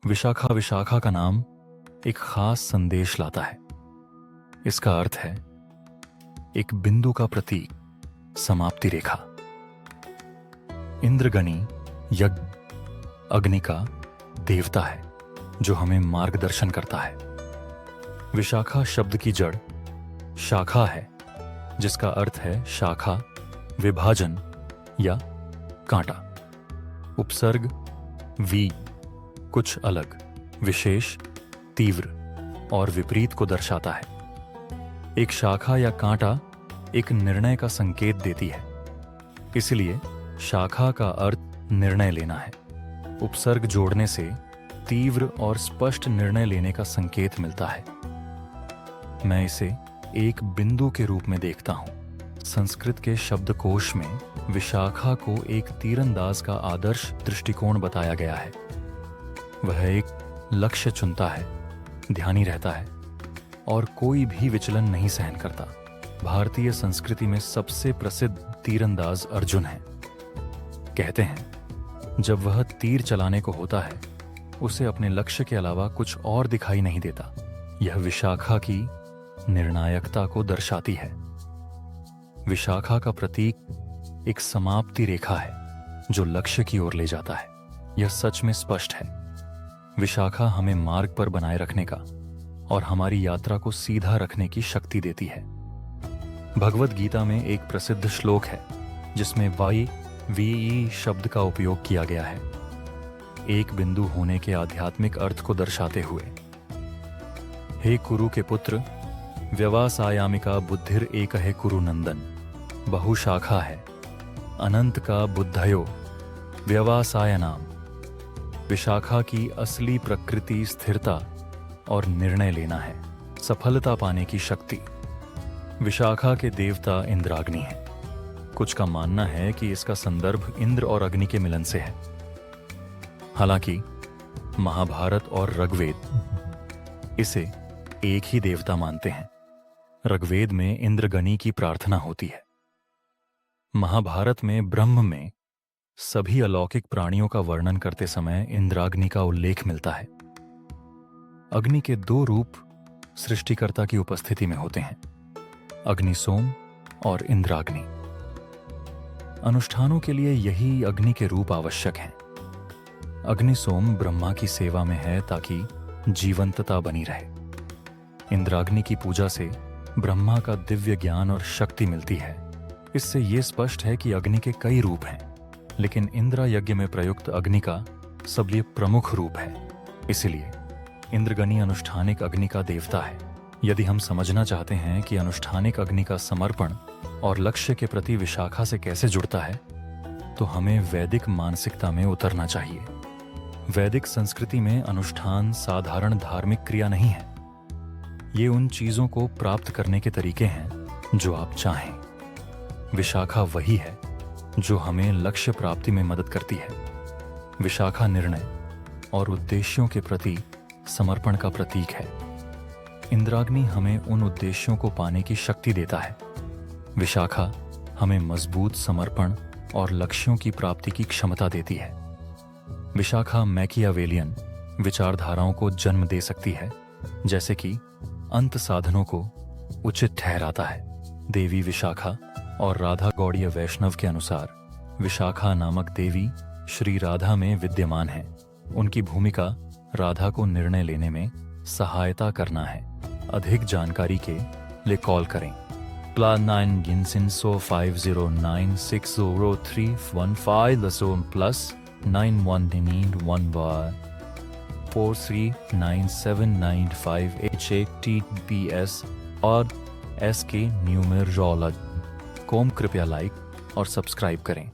विशाखा विशाखा का नाम एक खास संदेश लाता है। इसका अर्थ है एक बिंदु का प्रतीक, समाप्ति रेखा। इंद्रगनी यज्ञ, अग्नि का देवता है जो हमें मार्गदर्शन करता है। विशाखा शब्द की जड़ शाखा है, जिसका अर्थ है शाखा, विभाजन या कांटा। उपसर्ग वी कुछ अलग, विशेष, तीव्र और विपरीत को दर्शाता है। एक शाखा या कांटा एक निर्णय का संकेत देती है, इसलिए शाखा का अर्थ निर्णय लेना है। उपसर्ग जोड़ने से तीव्र और स्पष्ट निर्णय लेने का संकेत मिलता है। मैं इसे एक बिंदु के रूप में देखता हूं। संस्कृत के शब्दकोश में विशाखा को एक तीरंदाज का आदर्श दृष्टिकोण बताया गया है। वह एक लक्ष्य चुनता है, ध्यानी रहता है और कोई भी विचलन नहीं सहन करता। भारतीय संस्कृति में सबसे प्रसिद्ध तीरंदाज अर्जुन है। कहते हैं जब वह तीर चलाने को होता है, उसे अपने लक्ष्य के अलावा कुछ और दिखाई नहीं देता। यह विशाखा की निर्णायकता को दर्शाती है। विशाखा का प्रतीक एक समाप्ति रेखा है जो लक्ष्य की ओर ले जाता है। यह सच में स्पष्ट है। विशाखा हमें मार्ग पर बनाए रखने का और हमारी यात्रा को सीधा रखने की शक्ति देती है। भगवद गीता में एक प्रसिद्ध श्लोक है जिसमें वाई वी शब्द का उपयोग किया गया है, एक बिंदु होने के आध्यात्मिक अर्थ को दर्शाते हुए। हे कुरु के पुत्र, व्यवसायामिका बुद्धिर एक है कुरु नंदन। बहुशाखा है, अनंत का बुद्धयो व्यवसाय नाम। विशाखा की असली प्रकृति स्थिरता और निर्णय लेना है, सफलता पाने की शक्ति। विशाखा के देवता इंद्राग्नि है। कुछ का मानना है कि इसका संदर्भ इंद्र और अग्नि के मिलन से है। हालांकि महाभारत और ऋग्वेद इसे एक ही देवता मानते हैं। ऋग्वेद में इंद्रगनी की प्रार्थना होती है। महाभारत में ब्रह्म में सभी अलौकिक प्राणियों का वर्णन करते समय इंद्राग्नि का उल्लेख मिलता है। अग्नि के दो रूप सृष्टिकर्ता की उपस्थिति में होते हैं, अग्निसोम और इंद्राग्नि। अनुष्ठानों के लिए यही अग्नि के रूप आवश्यक हैं। अग्निसोम ब्रह्मा की सेवा में है ताकि जीवंतता बनी रहे। इंद्राग्नि की पूजा से ब्रह्मा का दिव्य ज्ञान और शक्ति मिलती है। इससे यह स्पष्ट है कि अग्नि के कई रूप हैं, लेकिन इंद्र यज्ञ में प्रयुक्त अग्नि का सबसे प्रमुख रूप है। इसलिए इंद्रगनी अनुष्ठानिक अग्नि का देवता है। यदि हम समझना चाहते हैं कि अनुष्ठानिक अग्नि का समर्पण और लक्ष्य के प्रति विशाखा से कैसे जुड़ता है, तो हमें वैदिक मानसिकता में उतरना चाहिए। वैदिक संस्कृति में अनुष्ठान साधारण धार्मिक क्रिया नहीं है। ये उन चीजों को प्राप्त करने के तरीके हैं जो आप चाहें। विशाखा वही है जो हमें लक्ष्य प्राप्ति में मदद करती है। विशाखा निर्णय और उद्देश्यों के प्रति समर्पण का प्रतीक है। इंद्राग्नि हमें उन उद्देश्यों को पाने की शक्ति देता है। विशाखा हमें मजबूत समर्पण और लक्ष्यों की प्राप्ति की क्षमता देती है। विशाखा मैकियावेलियन विचारधाराओं को जन्म दे सकती है, जैसे कि अंत साधनों को उचित ठहराता है। देवी विशाखा और राधा गौड़ीय वैष्णव के अनुसार विशाखा नामक देवी श्री राधा में विद्यमान है। उनकी भूमिका राधा को निर्णय लेने में सहायता करना है। अधिक जानकारी के लिए कॉल करें +9 गिनसिन 509603151 +91 डिनीड 1 43979588 TBS और SK न्यूमेरोलॉजी। कृपया लाइक और सब्सक्राइब करें।